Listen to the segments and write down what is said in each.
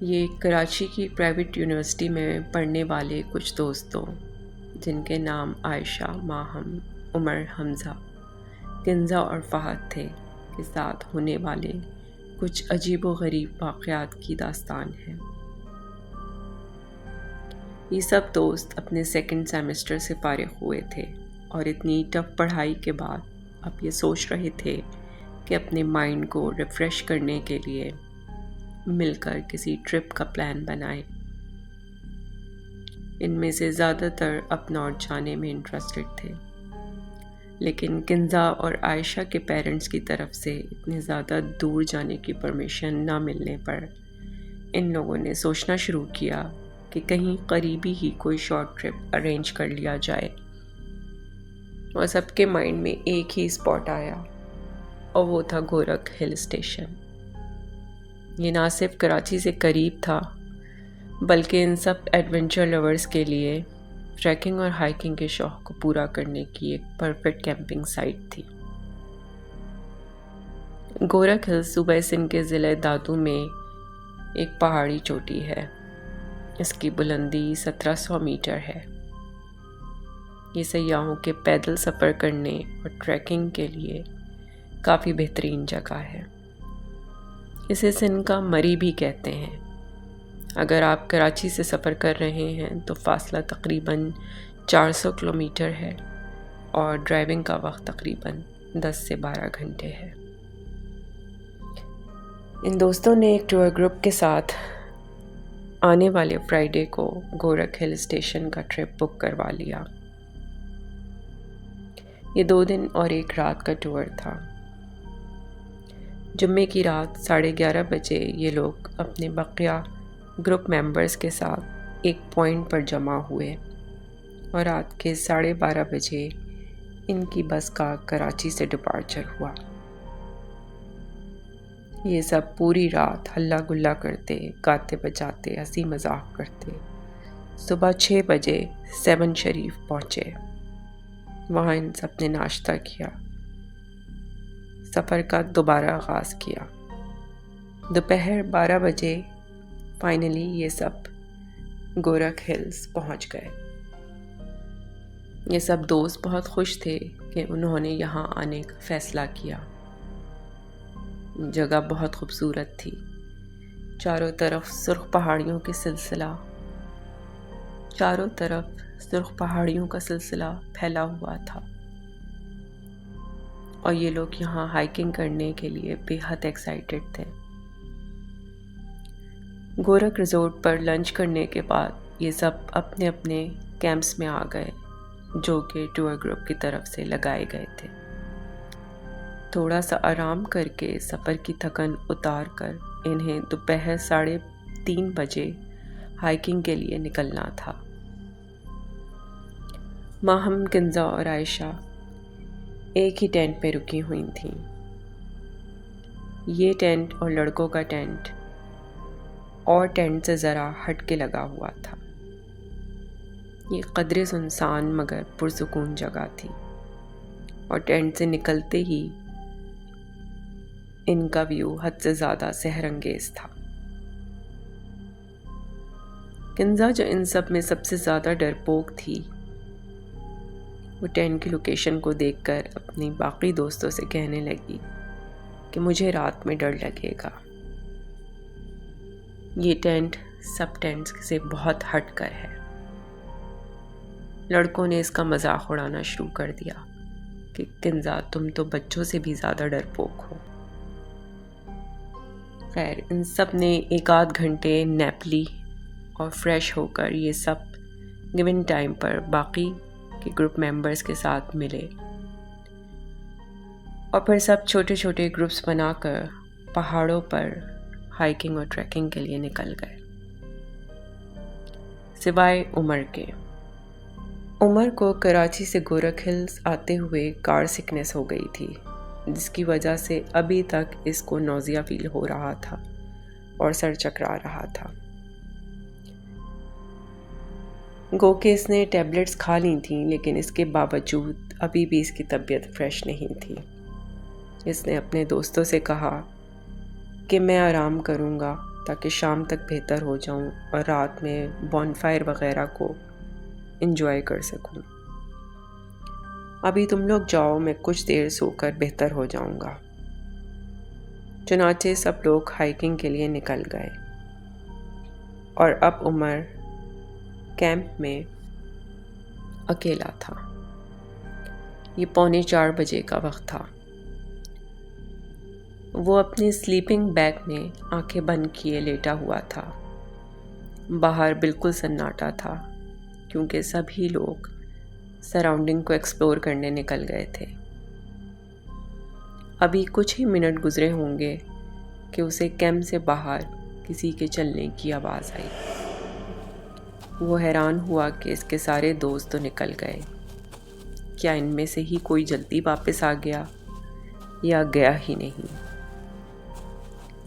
یہ کراچی کی private university میں پڑھنے والے کچھ دوستوں جن کے نام عائشہ، ماہم، عمر، حمزہ، کنزا اور فہد تھے کے ساتھ ہونے والے کچھ عجیب و غریب واقعات کی داستان ہے۔ یہ سب دوست اپنے سیکنڈ سیمسٹر سے فارغ ہوئے تھے اور اتنی ٹف پڑھائی کے بعد اب یہ سوچ رہے تھے کہ اپنے مائنڈ کو ریفریش کرنے کے لیے مل کر کسی ٹرپ کا پلان بنائیں۔ ان میں سے زیادہ تر اپ نارتھ جانے میں انٹرسٹڈ تھے، لیکن کنزا اور عائشہ کے پیرنٹس کی طرف سے اتنے زیادہ دور جانے کی پرمیشن نہ ملنے پر ان لوگوں نے سوچنا شروع کیا کہ کہیں قریبی ہی کوئی شارٹ ٹرپ ارینج کر لیا جائے، اور سب کے مائنڈ میں ایک ہی اسپاٹ آیا اور وہ تھا گورکھ ہل اسٹیشن۔ یہ نہ صرف کراچی سے قریب تھا بلکہ ان سب ایڈونچر لورز کے لیے ٹریکنگ اور ہائیکنگ کے شوق کو پورا کرنے کی ایک پرفیکٹ کیمپنگ سائٹ تھی۔ گورکھ ہل صوبہ سندھ کے ضلع دادو میں ایک پہاڑی چوٹی ہے۔ اس کی بلندی 1700 میٹر ہے۔ یہ سیاحوں کے پیدل سفر کرنے اور ٹریکنگ کے لیے کافی بہترین جگہ ہے۔ اسے سندھ کا مری بھی کہتے ہیں۔ اگر آپ کراچی سے سفر کر رہے ہیں تو فاصلہ تقریباً 400 کلومیٹر ہے اور ڈرائیونگ کا وقت تقریباً 10 سے 12 گھنٹے ہے۔ ان دوستوں نے ایک ٹور گروپ کے ساتھ آنے والے فرائیڈے کو گورکھ ہل اسٹیشن کا ٹرپ بک کروا لیا۔ یہ 2 دن اور 1 رات کا ٹور تھا۔ جمعے کی رات 11:30 بجے یہ لوگ اپنے بقیہ گروپ ممبرز کے ساتھ ایک پوائنٹ پر جمع ہوئے اور رات کے 12:30 بجے ان کی بس کا کراچی سے ڈپارچر ہوا۔ یہ سب پوری رات ہلہ گلہ کرتے، گاتے بجاتے، ہنسی مذاق کرتے صبح 6 بجے 7 شریف پہنچے۔ وہاں ان سب نے ناشتہ کیا، سفر کا دوبارہ آغاز کیا۔ دوپہر 12 بجے فائنلی یہ سب گورکھ ہلز پہنچ گئے۔ یہ سب دوست بہت خوش تھے کہ انہوں نے یہاں آنے کا فیصلہ کیا۔ جگہ بہت خوبصورت تھی، چاروں طرف سرخ پہاڑیوں کا سلسلہ پھیلا ہوا تھا، اور یہ لوگ یہاں ہائیکنگ کرنے کے لیے بے حد ایکسائٹڈ تھے۔ گورکھ ریزورٹ پر لنچ کرنے کے بعد یہ سب اپنے اپنے کیمپس میں آ گئے جو کہ ٹور گروپ کی طرف سے لگائے گئے تھے۔ تھوڑا سا آرام کر کے سفر کی تھکن اتار کر انہیں دوپہر 3:30 بجے ہائیکنگ کے لیے نکلنا تھا۔ ماہم، کنزا اور عائشہ ایک ہی ٹینٹ میں رکی ہوئی تھیں۔ یہ ٹینٹ اور لڑکوں کا ٹینٹ اور ٹینٹ سے ذرا ہٹ کے لگا ہوا تھا۔ یہ قدرے سنسان مگر پرسکون جگہ تھی، اور ٹینٹ سے نکلتے ہی ان کا ویو حد سے زیادہ سحر انگیز تھا۔ کنزا جو ان سب میں سب سے زیادہ ڈرپوک تھی، وہ ٹینٹ کی لوکیشن کو دیکھ کر اپنی باقی دوستوں سے کہنے لگی کہ مجھے رات میں ڈر لگے گا۔ یہ ٹینٹ سب ٹینٹس سے بہت ہٹ کر ہے۔ لڑکوں نے اس کا مذاق اڑانا شروع کر دیا کہ کنزا تم تو بچوں سے بھی زیادہ ڈرپوک ہو۔ خیر، ان سب نے 1 گھنٹے نیپ لی اور فریش ہو کر یہ سب گیون ٹائم پر باقی کے گروپ ممبرز کے ساتھ ملے، اور پھر سب چھوٹے چھوٹے گروپس بنا کر پہاڑوں پر ہائیکنگ اور ٹریکنگ کے لیے نکل گئے، سوائے عمر کے۔ عمر کو کراچی سے گورکھ ہلز آتے ہوئے کار سکنس ہو گئی تھی، جس کی وجہ سے ابھی تک اس کو نوزیا فیل ہو رہا تھا اور سر چکرا رہا تھا۔ گو کہ اس نے ٹیبلٹس کھا لی تھیں، لیکن اس کے باوجود ابھی بھی اس کی طبیعت فریش نہیں تھی۔ اس نے اپنے دوستوں سے کہا کہ میں آرام کروں گا، تاکہ شام تک بہتر ہو جاؤں اور رات میں بون فائر وغیرہ کو انجوائے کر سکوں۔ ابھی تم لوگ جاؤ، میں کچھ دیر سو کر بہتر ہو جاؤں گا۔ چنانچہ سب لوگ ہائیکنگ کے لیے نکل گئے اور اب عمر کیمپ میں اکیلا تھا۔ یہ 3:45 بجے کا وقت تھا۔ وہ اپنی سلیپنگ بیگ میں آنکھیں بند کیے لیٹا ہوا تھا۔ باہر بالکل سناٹا تھا کیونکہ سبھی لوگ سراؤنڈنگ کو ایکسپلور کرنے نکل گئے تھے۔ ابھی کچھ ہی منٹ گزرے ہوں گے کہ اسے کیمپ سے باہر کسی کے چلنے کی آواز آئی۔ وہ حیران ہوا کہ اس کے سارے دوست تو نکل گئے۔ کیا ان میں سے ہی کوئی جلدی واپس آ گیا یا گیا ہی نہیں؟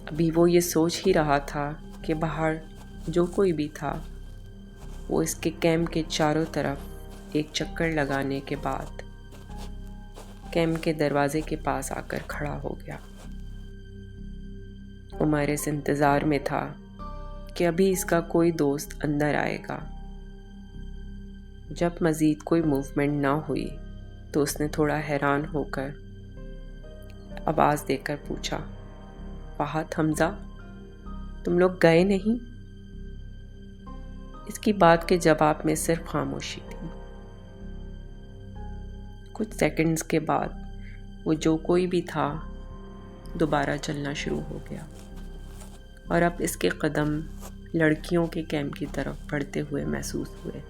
ابھی وہ یہ سوچ ہی رہا تھا کہ باہر جو کوئی بھی تھا وہ اس کے کیمپ کے چاروں طرف ایک چکر لگانے کے بعد کیمپ کے دروازے کے پاس آ کر کھڑا ہو گیا۔ عمر اس انتظار میں تھا کہ ابھی اس کا کوئی دوست اندر آئے گا۔ جب مزید کوئی موومنٹ نہ ہوئی تو اس نے تھوڑا حیران ہو کر آواز دے کر پوچھا، فہد، حمزہ، تم لوگ گئے نہیں؟ اس کی بات کے جواب میں صرف خاموشی تھی۔ کچھ سیکنڈز کے بعد وہ جو کوئی بھی تھا دوبارہ چلنا شروع ہو گیا اور اب اس کے قدم لڑکیوں کے کیمپ کی طرف بڑھتے ہوئے محسوس ہوئے۔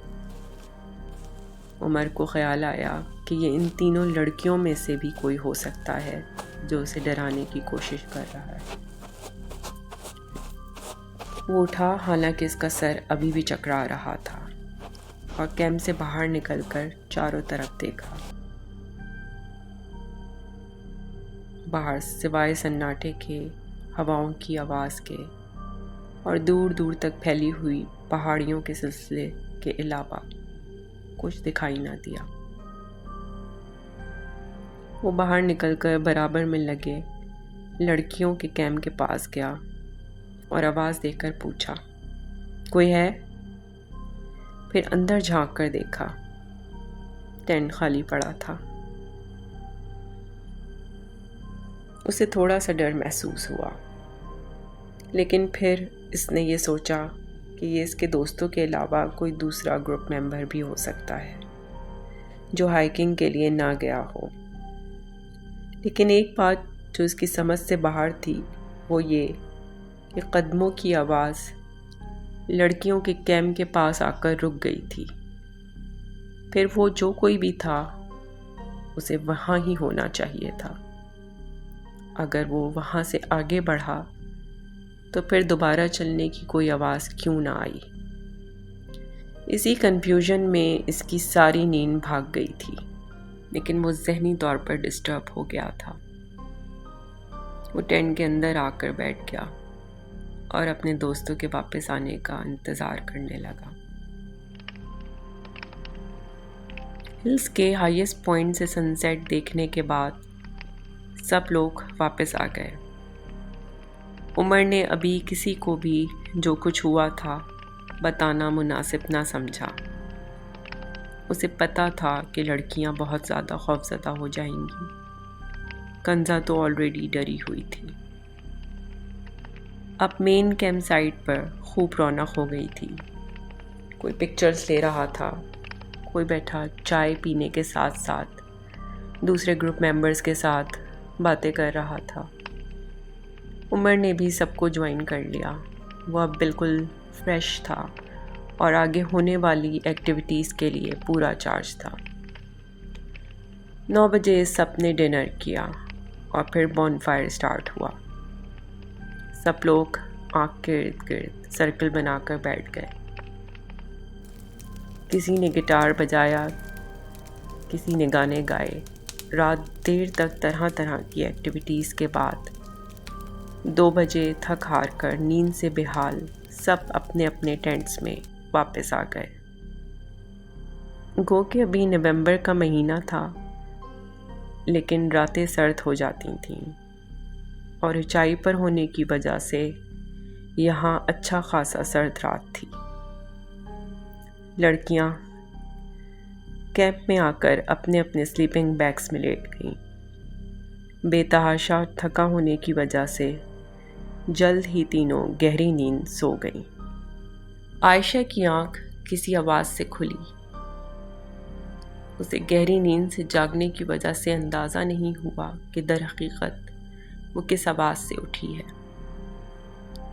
عمر کو خیال آیا کہ یہ ان تینوں لڑکیوں میں سے بھی کوئی ہو سکتا ہے جو اسے ڈرانے کی کوشش کر رہا ہے۔ وہ اٹھا، حالانکہ اس کا سر ابھی بھی چکرا رہا تھا، اور کیمپ سے باہر نکل کر چاروں طرف دیکھا۔ باہر سوائے سناٹے کے، ہواؤں کی آواز کے اور دور دور تک پھیلی ہوئی پہاڑیوں کے سلسلے کے علاوہ کچھ دکھائی نہ دیا۔ وہ باہر نکل کر برابر میں لگے لڑکیوں کے کیمپ کے پاس گیا اور آواز دے کر پوچھا، کوئی ہے؟ پھر اندر جھانک کر دیکھا، ٹینٹ خالی پڑا تھا۔ اسے تھوڑا سا ڈر محسوس ہوا، لیکن پھر اس نے یہ سوچا کہ یہ اس کے دوستوں کے علاوہ کوئی دوسرا گروپ ممبر بھی ہو سکتا ہے جو ہائیکنگ کے لیے نہ گیا ہو۔ لیکن ایک بات جو اس کی سمجھ سے باہر تھی وہ یہ کہ قدموں کی آواز لڑکیوں کے کیمپ کے پاس آ کر رک گئی تھی۔ پھر وہ جو کوئی بھی تھا اسے وہاں ہی ہونا چاہیے تھا۔ اگر وہ وہاں سے آگے بڑھا تو پھر دوبارہ چلنے کی کوئی آواز کیوں نہ آئی؟ اسی کنفیوژن میں اس کی ساری نیند بھاگ گئی تھی، لیکن وہ ذہنی طور پر ڈسٹرب ہو گیا تھا۔ وہ ٹینٹ کے اندر آ کر بیٹھ گیا اور اپنے دوستوں کے واپس آنے کا انتظار کرنے لگا۔ ہلز کے ہائیسٹ پوائنٹ سے سن سیٹ دیکھنے کے بعد سب لوگ واپس آ گئے۔ عمر نے ابھی کسی کو بھی جو کچھ ہوا تھا بتانا مناسب نہ سمجھا۔ اسے پتا تھا کہ لڑکیاں بہت زیادہ خوفزدہ ہو جائیں گی۔ کنزا تو آلریڈی ڈری ہوئی تھی۔ اب مین کیمپ سائٹ پر خوب رونق ہو گئی تھی۔ کوئی پکچرز لے رہا تھا، کوئی بیٹھا چائے پینے کے ساتھ ساتھ دوسرے گروپ ممبرز کے ساتھ باتیں کر رہا تھا۔ عمر نے بھی سب کو جوائن کر لیا۔ وہ اب بالکل فریش تھا اور آگے ہونے والی ایکٹیویٹیز کے لیے پورا چارج تھا۔ 9 بجے سب نے ڈنر کیا اور پھر بون فائر سٹارٹ ہوا۔ سب لوگ آگ کے ارد گرد سرکل بنا کر بیٹھ گئے۔ کسی نے گٹار بجایا، کسی نے گانے گائے۔ رات دیر تک طرح طرح کی ایکٹیویٹیز کے بعد 2 بجے تھک ہار کر نیند سے بحال سب اپنے اپنے ٹینٹس میں واپس آ گئے۔ گو کہ ابھی نومبر کا مہینہ تھا، لیکن راتیں سرد ہو جاتی تھیں اور اونچائی پر ہونے کی وجہ سے یہاں اچھا خاصا سرد رات تھی۔ لڑکیاں کیمپ میں آ کر اپنے اپنے سلیپنگ بیگس میں لیٹ گئیں۔ بے تحاشا تھکا ہونے کی وجہ سے جلد ہی تینوں گہری نیند سو گئیں۔ عائشہ کی آنکھ کسی آواز سے کھلی۔ اسے گہری نیند سے جاگنے کی وجہ سے اندازہ نہیں ہوا کہ در حقیقت وہ کس آواز سے اٹھی ہے۔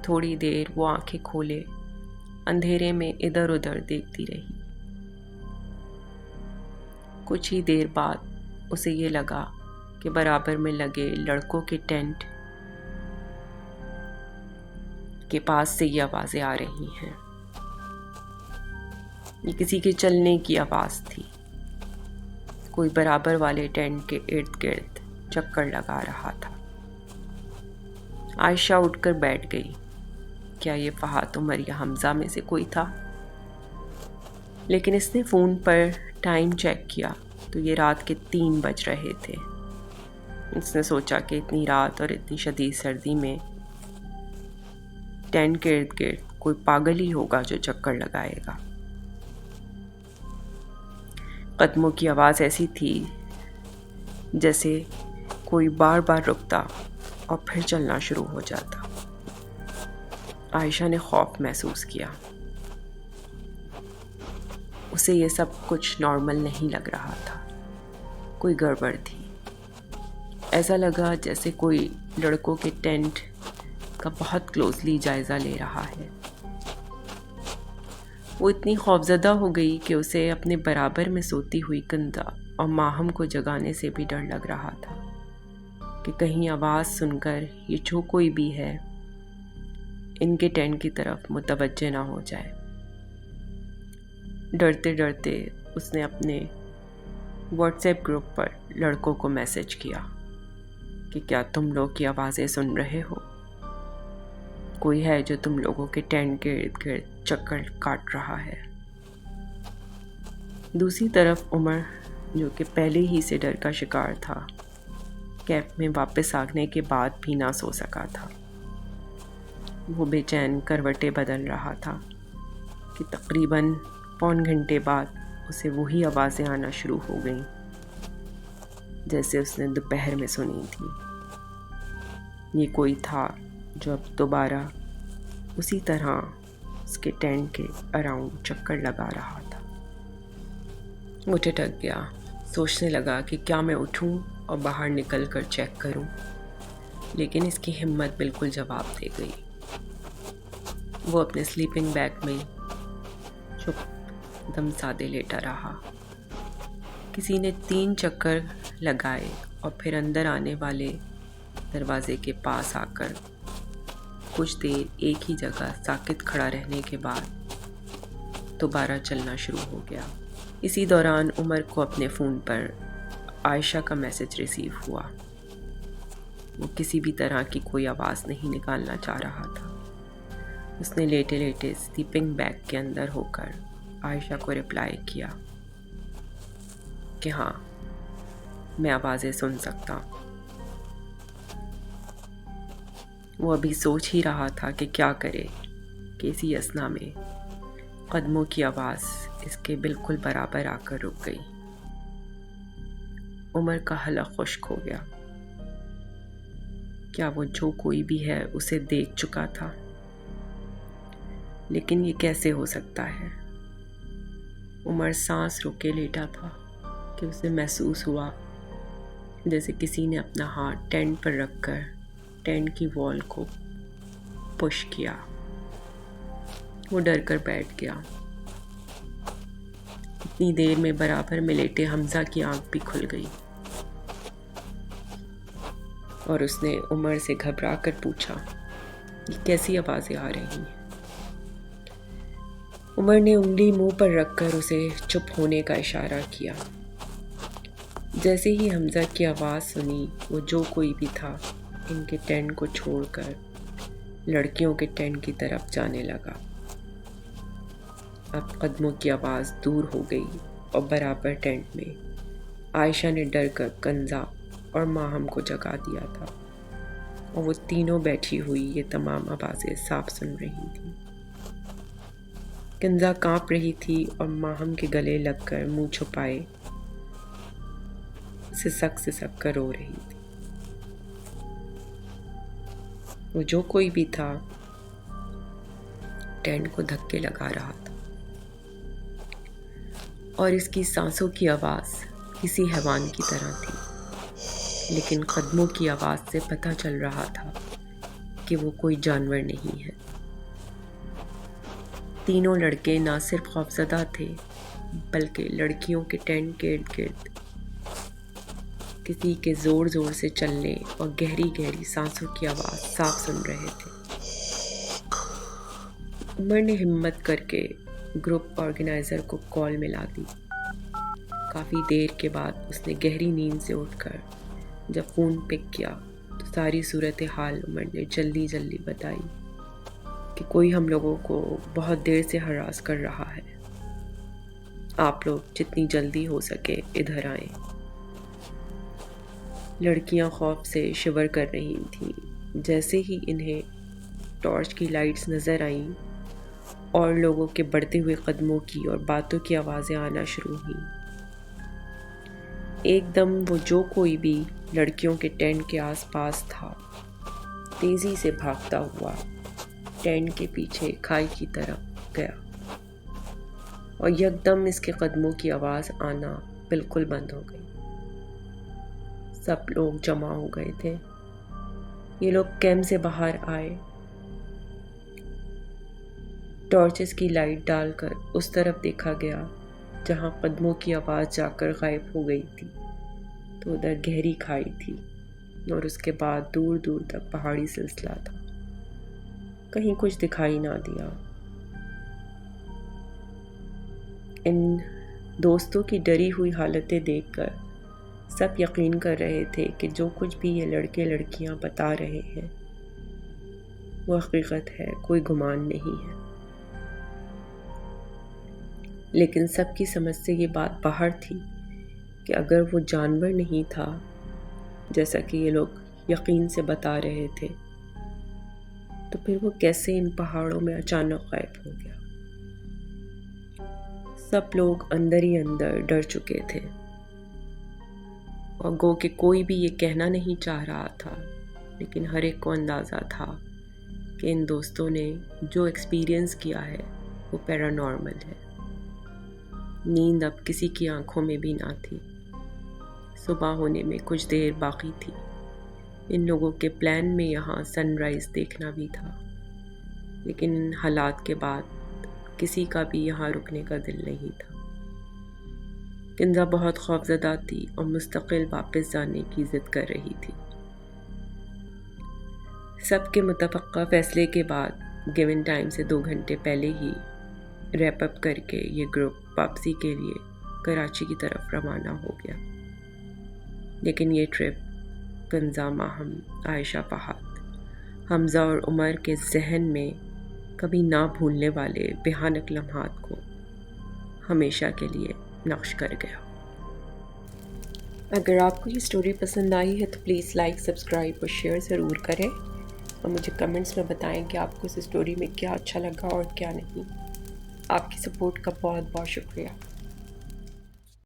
تھوڑی دیر وہ آنکھیں کھولے اندھیرے میں ادھر ادھر دیکھتی رہی۔ کچھ ہی دیر بعد اسے یہ لگا کہ برابر میں لگے لڑکوں کے ٹینٹ کے پاس سے یہ آوازیں آ رہی ہیں۔ یہ کسی کے چلنے کی آواز تھی۔ کوئی برابر والے ٹینٹ کے ارد گرد چکر لگا رہا تھا۔ عائشہ اٹھ کر بیٹھ گئی۔ کیا یہ فہد عمر یا حمزہ میں سے کوئی تھا؟ لیکن اس نے فون پر ٹائم چیک کیا تو یہ رات کے 3 بج رہے تھے۔ اس نے سوچا کہ اتنی رات اور اتنی شدید سردی میں ٹینٹ کے ارد گرد کوئی پاگل ہی ہوگا جو چکر لگائے گا۔ قدموں کی آواز ایسی تھی جیسے کوئی بار بار رکتا اور پھر چلنا شروع ہو جاتا۔ عائشہ نے خوف محسوس کیا۔ اسے یہ سب کچھ نارمل نہیں لگ رہا تھا، کوئی گڑبڑ تھی۔ ایسا لگا جیسے کوئی لڑکوں کے ٹینٹ کا بہت کلوزلی جائزہ لے رہا ہے۔ وہ اتنی خوفزدہ ہو گئی کہ اسے اپنے برابر میں سوتی ہوئی کنزا اور ماہم کو جگانے سے بھی ڈر لگ رہا تھا کہ کہیں آواز سن کر یہ جو کوئی بھی ہے ان کے ٹینٹ کی طرف متوجہ نہ ہو جائے۔ ڈرتے ڈرتے اس نے اپنے واٹس ایپ گروپ پر لڑکوں کو میسج کیا کہ کیا تم لوگ یہ آوازیں سن رہے ہو؟ کوئی ہے جو تم لوگوں کے ٹینٹ کے ارد گرد چکر کاٹ رہا ہے؟ دوسری طرف عمر جو کہ پہلے ہی سے ڈر کا شکار تھا، کیمپ میں واپس آنے کے بعد بھی نہ سو سکا تھا۔ وہ بے چین کروٹیں بدل رہا تھا کہ تقریباً پون گھنٹے بعد اسے وہی آوازیں آنا شروع ہو گئیں جیسے اس نے دوپہر میں سنی تھی۔ یہ کوئی تھا جو اب دوبارہ اسی طرح اس کے ٹینٹ کے اراؤنڈ چکر لگا رہا تھا۔ وہ ٹھٹک گیا، سوچنے لگا کہ کیا میں اٹھوں اور باہر نکل کر چیک کروں، لیکن اس کی ہمت بالکل جواب دے گئی۔ وہ اپنے سلیپنگ بیگ میں چپ دم سادے لیٹا رہا۔ کسی نے 3 چکر لگائے اور پھر اندر آنے والے دروازے کے پاس آ کر کچھ دیر ایک ہی جگہ ساکت کھڑا رہنے کے بعد دوبارہ چلنا شروع ہو گیا۔ اسی دوران عمر کو اپنے فون پر عائشہ کا میسج ریسیو ہوا۔ وہ کسی بھی طرح کی کوئی آواز نہیں نکالنا چاہ رہا تھا۔ اس نے لیٹے لیٹے سلیپنگ بیگ کے اندر ہو کر عائشہ کو رپلائی کیا کہ ہاں میں آوازیں سن سکتا ہوں۔ وہ ابھی سوچ ہی رہا تھا کہ کیا کرے کہ اسی اثنا میں قدموں کی آواز اس کے بالکل برابر آ کر رک گئی۔ عمر کا حلق خشک ہو گیا۔ کیا وہ جو کوئی بھی ہے اسے دیکھ چکا تھا؟ لیکن یہ کیسے ہو سکتا ہے؟ عمر سانس روکے لیٹا تھا کہ اسے محسوس ہوا جیسے کسی نے اپنا ہاتھ ٹینٹ پر رکھ کر ٹینٹ کی وال کو پش کیا۔ وہ ڈر کر بیٹھ گیا۔ اتنی دیر میں برابر میں لیٹے حمزہ کی آنکھ بھی کھل گئی اور اس نے عمر سے گھبرا کر پوچھا، یہ کیسی آوازیں آ رہی ہیں؟ عمر نے انگلی منہ پر رکھ کر اسے چپ ہونے کا اشارہ کیا۔ جیسے ہی حمزہ کی آواز سنی، وہ جو کوئی بھی تھا ان کے ٹینٹ کو چھوڑ کر لڑکیوں کے ٹینٹ کی طرف جانے لگا۔ اب قدموں کی آواز دور ہو گئی اور برابر ٹینٹ میں عائشہ نے ڈر کر کنزا اور ماہم کو جگا دیا تھا اور وہ تینوں بیٹھی ہوئی یہ تمام آوازیں صاف سن رہی تھیں۔ کنزا کانپ رہی تھی اور ماہم کے گلے لگ کر منہ چھپائے سسک کر رو رہی تھی۔ وہ جو کوئی بھی تھا ٹینٹ کو دھکے لگا رہا تھا، اور اس کی سانسوں کی آواز کسی حیوان کی طرح تھی، لیکن قدموں کی آواز سے پتہ چل رہا تھا کہ وہ کوئی جانور نہیں ہے۔ تینوں لڑکے نہ صرف خوفزدہ تھے بلکہ لڑکیوں کے ٹینٹ کے ارد گرد کسی کے زور زور سے چلنے اور گہری گہری سانسوں کی آواز صاف سن رہے تھے۔ عمر نے ہمت کر کے گروپ آرگنائزر کو کال ملا دی۔ کافی دیر کے بعد اس نے گہری نیند سے اٹھ کر جب فون پک کیا تو ساری صورتحال عمر نے جلدی بتائی کہ کوئی ہم لوگوں کو بہت دیر سے ہراس کر رہا ہے، آپ لوگ جتنی جلدی ہو سکے ادھر آئیں۔ لڑکیاں خوف سے شیور کر رہی تھیں۔ جیسے ہی انہیں ٹارچ کی لائٹس نظر آئیں اور لوگوں کے بڑھتے ہوئے قدموں کی اور باتوں کی آوازیں آنا شروع ہوئیں، ایک دم وہ جو کوئی بھی لڑکیوں کے ٹینٹ کے آس پاس تھا تیزی سے بھاگتا ہوا ٹینٹ کے پیچھے کھائی کی طرف گیا، اور یکدم اس کے قدموں کی آواز آنا بالکل بند ہو گئی۔ سب لوگ جمع ہو گئے تھے۔ یہ لوگ کیمپ سے باہر آئے، ٹارچز کی لائٹ ڈال کر اس طرف دیکھا گیا جہاں قدموں کی آواز جا کر غائب ہو گئی تھی، تو ادھر گہری کھائی تھی اور اس کے بعد دور دور تک پہاڑی سلسلہ تھا، کہیں کچھ دکھائی نہ دیا۔ ان دوستوں کی ڈری ہوئی حالتیں دیکھ کر سب یقین کر رہے تھے کہ جو کچھ بھی یہ لڑکے لڑکیاں بتا رہے ہیں وہ حقیقت ہے، کوئی گمان نہیں ہے۔ لیکن سب کی سمجھ سے یہ بات باہر تھی کہ اگر وہ جانور نہیں تھا جیسا کہ یہ لوگ یقین سے بتا رہے تھے، تو پھر وہ کیسے ان پہاڑوں میں اچانک غائب ہو گیا۔ سب لوگ اندر ہی اندر ڈر چکے تھے، اور گو کہ کوئی بھی یہ کہنا نہیں چاہ رہا تھا، لیکن ہر ایک کو اندازہ تھا کہ ان دوستوں نے جو ایکسپیرینس کیا ہے وہ پیرانارمل ہے۔ نیند اب کسی کی آنکھوں میں بھی نہ تھی۔ صبح ہونے میں کچھ دیر باقی تھی۔ ان لوگوں کے پلان میں یہاں سن رائز دیکھنا بھی تھا، لیکن ان حالات کے بعد کسی کا بھی یہاں رکنے کا دل نہیں تھا۔ کنزا بہت خوفزدہ تھی اور مستقل واپس جانے کی ضد کر رہی تھی۔ سب کے متفقہ فیصلے کے بعد گیون ٹائم سے 2 گھنٹے پہلے ہی ریپ اپ کر کے یہ گروپ واپسی کے لیے کراچی کی طرف روانہ ہو گیا۔ لیکن یہ ٹرپ کنزا، ماہم، عائشہ، فہد، حمزہ اور عمر کے ذہن میں کبھی نہ بھولنے والے بھیانک لمحات کو ہمیشہ کے لیے نقش کر گیا۔ اگر آپ کو یہ سٹوری پسند آئی ہے تو پلیز لائک، سبسکرائب اور شیئر ضرور کریں، اور مجھے کمنٹس میں بتائیں کہ آپ کو اس سٹوری میں کیا اچھا لگا اور کیا نہیں۔ آپ کی سپورٹ کا بہت بہت شکریہ۔